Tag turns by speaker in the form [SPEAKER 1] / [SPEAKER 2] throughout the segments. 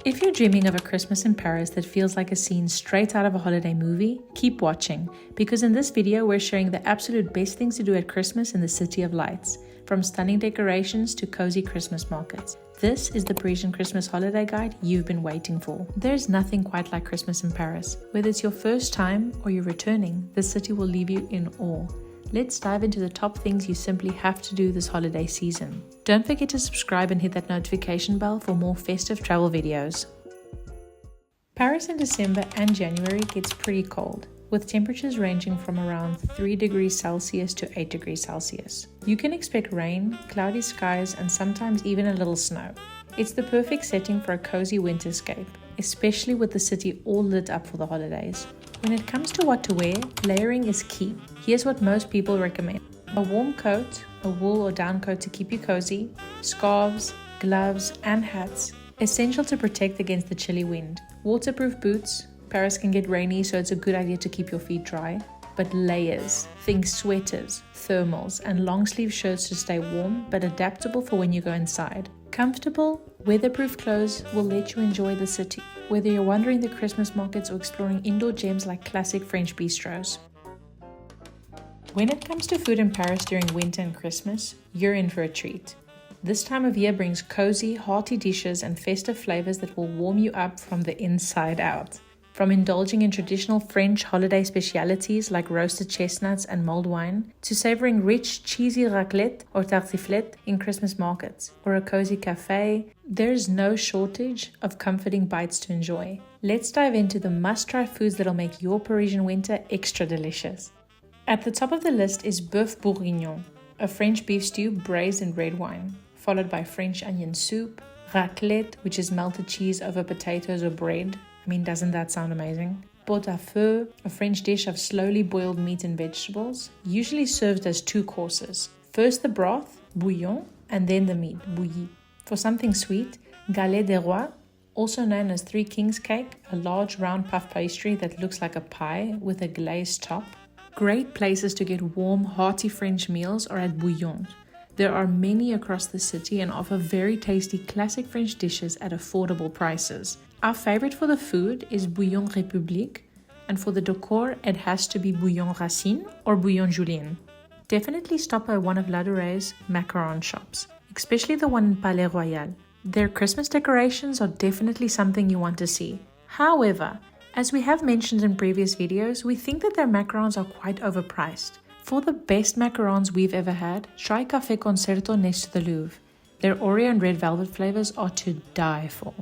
[SPEAKER 1] If you're dreaming of a Christmas in Paris that feels like a scene straight out of a holiday movie, keep watching, because in this video we're sharing the absolute best things to do at Christmas in the City of Lights, from stunning decorations to cozy Christmas markets. This is the Parisian Christmas holiday guide you've been waiting for. There's nothing quite like Christmas in Paris. Whether it's your first time or you're returning, the city will leave you in awe. Let's dive into the top things you simply have to do this holiday season. Don't forget to subscribe and hit that notification bell for more festive travel videos. Paris in December and January gets pretty cold, with temperatures ranging from around 3 degrees Celsius to 8 degrees Celsius. You can expect rain, cloudy skies, and sometimes even a little snow. It's the perfect setting for a cozy winterscape, especially with the city all lit up for the holidays. When it comes to what to wear, layering is key. Here's what most people recommend. A warm coat, a wool or down coat to keep you cozy, scarves, gloves, and hats, essential to protect against the chilly wind. Waterproof boots. Paris can get rainy, so it's a good idea to keep your feet dry. But layers, think sweaters, thermals, and long sleeve shirts to stay warm but adaptable for when you go inside. Comfortable, weatherproof clothes will let you enjoy the city, whether you're wandering the Christmas markets or exploring indoor gems like classic French bistros. When it comes to food in Paris during winter and Christmas, you're in for a treat. This time of year brings cozy, hearty dishes and festive flavors that will warm you up from the inside out. From indulging in traditional French holiday specialities like roasted chestnuts and mulled wine, to savoring rich, cheesy raclette or tartiflette in Christmas markets, or a cozy cafe, there's no shortage of comforting bites to enjoy. Let's dive into the must-try foods that'll make your Parisian winter extra delicious. At the top of the list is bœuf bourguignon, a French beef stew braised in red wine, followed by French onion soup, raclette, which is melted cheese over potatoes or bread. Doesn't that sound amazing? Pot à feu, a French dish of slowly boiled meat and vegetables, usually served as 2 courses. First the broth, bouillon, and then the meat, bouilli. For something sweet, galette des rois, also known as 3 Kings cake, a large round puff pastry that looks like a pie with a glazed top. Great places to get warm, hearty French meals are at bouillons. There are many across the city and offer very tasty classic French dishes at affordable prices. Our favorite for the food is Bouillon République, and for the decor it has to be Bouillon Racine or Bouillon Johlene. Definitely stop by one of Ladourey's macaron shops, especially the one in Palais Royal. Their Christmas decorations are definitely something you want to see. However, as we have mentioned in previous videos, we think that their macarons are quite overpriced. For the best macarons we've ever had, try Café Concerto next to the Louvre. Their Oreo and red velvet flavors are to die for.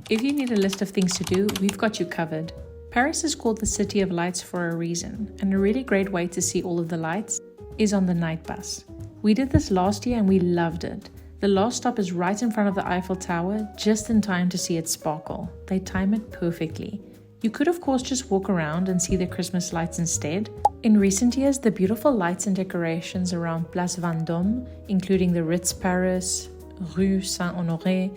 [SPEAKER 1] If you need a list of things to do, we've got you covered. Paris is called the City of Lights for a reason, and a really great way to see all of the lights is on the night bus. We did this last year and we loved it. The last stop is right in front of the Eiffel Tower, just in time to see it sparkle. They time it perfectly. You could of course just walk around and see the Christmas lights instead. In recent years, the beautiful lights and decorations around Place Vendôme, including the Ritz Paris, Rue Saint-Honoré,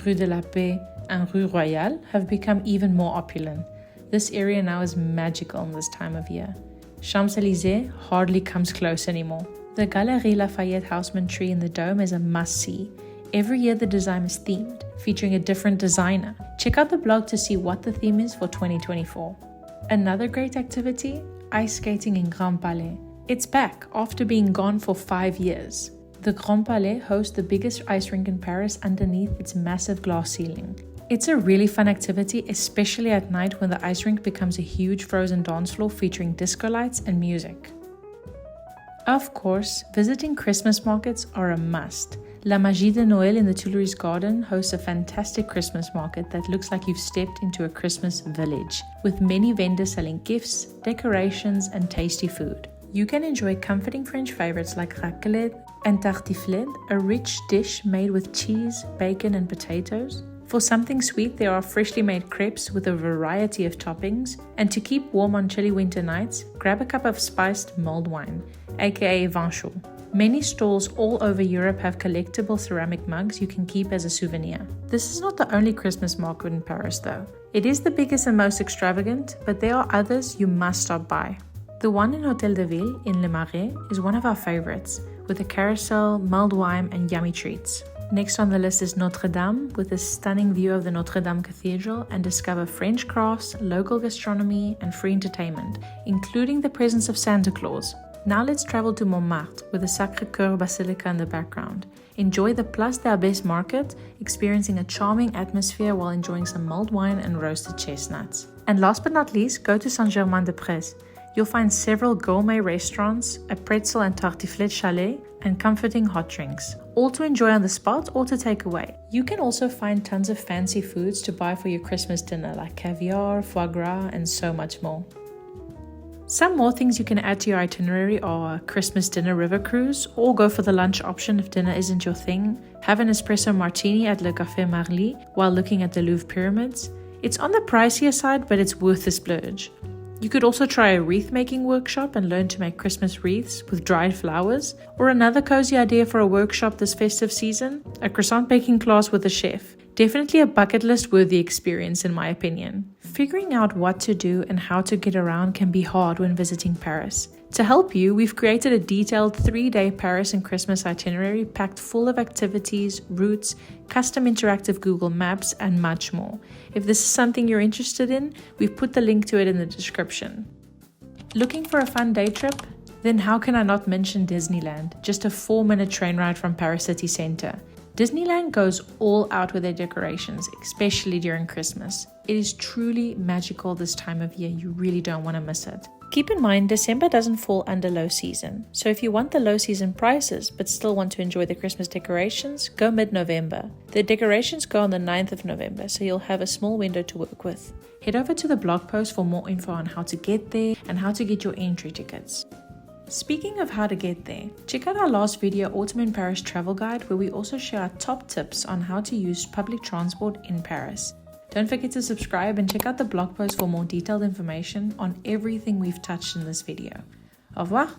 [SPEAKER 1] Rue de la Paix, and Rue Royale have become even more opulent. This area now is magical in this time of year. Champs-Élysées hardly comes close anymore. The Galerie Lafayette houseman tree in the dome is a must-see. Every year the design is themed, featuring a different designer. Check out the blog to see what the theme is for 2024. Another great activity, ice skating in Grand Palais. It's back after being gone for 5 years. The Grand Palais hosts the biggest ice rink in Paris underneath its massive glass ceiling. It's a really fun activity, especially at night when the ice rink becomes a huge frozen dance floor featuring disco lights and music. Of course, visiting Christmas markets are a must. La Magie de Noël in the Tuileries Garden hosts a fantastic Christmas market that looks like you've stepped into a Christmas village, with many vendors selling gifts, decorations, and tasty food. You can enjoy comforting French favorites like raclette and tartiflette, a rich dish made with cheese, bacon, and potatoes. For something sweet, there are freshly made crepes with a variety of toppings, and to keep warm on chilly winter nights, grab a cup of spiced mulled wine, aka vin chaud. Many stalls all over Europe have collectible ceramic mugs you can keep as a souvenir. This is not the only Christmas market in Paris though. It is the biggest and most extravagant, but there are others you must stop by. The one in Hôtel de Ville in Le Marais is one of our favorites, with a carousel, mulled wine and yummy treats. Next on the list is Notre Dame, with a stunning view of the Notre Dame Cathedral, and discover French crafts, local gastronomy, and free entertainment, including the presence of Santa Claus. Now let's travel to Montmartre, with the Sacré-Cœur Basilica in the background. Enjoy the Place d'Abbesse market, experiencing a charming atmosphere while enjoying some mulled wine and roasted chestnuts. And last but not least, go to Saint-Germain-des-Prés. You'll find several gourmet restaurants, a pretzel and tartiflette chalet, and comforting hot drinks, all to enjoy on the spot or to take away. You can also find tons of fancy foods to buy for your Christmas dinner, like caviar, foie gras, and so much more. Some more things you can add to your itinerary are a Christmas dinner river cruise, or go for the lunch option if dinner isn't your thing. Have an espresso martini at Le Café Marly while looking at the Louvre pyramids. It's on the pricier side, but it's worth the splurge. You could also try a wreath making workshop and learn to make Christmas wreaths with dried flowers. Or another cozy idea for a workshop this festive season, a croissant baking class with a chef. Definitely a bucket list worthy experience in my opinion. Figuring out what to do and how to get around can be hard when visiting Paris. To help you, we've created a detailed 3-day Paris and Christmas itinerary packed full of activities, routes, custom interactive Google Maps, and much more. If this is something you're interested in, we've put the link to it in the description. Looking for a fun day trip? Then how can I not mention Disneyland, just a 4-minute train ride from Paris city centre. Disneyland goes all out with their decorations, especially during Christmas. It is truly magical this time of year, you really don't want to miss it. Keep in mind, December doesn't fall under low season, so if you want the low season prices but still want to enjoy the Christmas decorations, go mid-November. The decorations go on the 9th of November, so you'll have a small window to work with. Head over to the blog post for more info on how to get there and how to get your entry tickets. Speaking of how to get there, check out our last video, Autumn in Paris Travel Guide, where we also share our top tips on how to use public transport in Paris. Don't forget to subscribe and check out the blog post for more detailed information on everything we've touched in this video. Au revoir!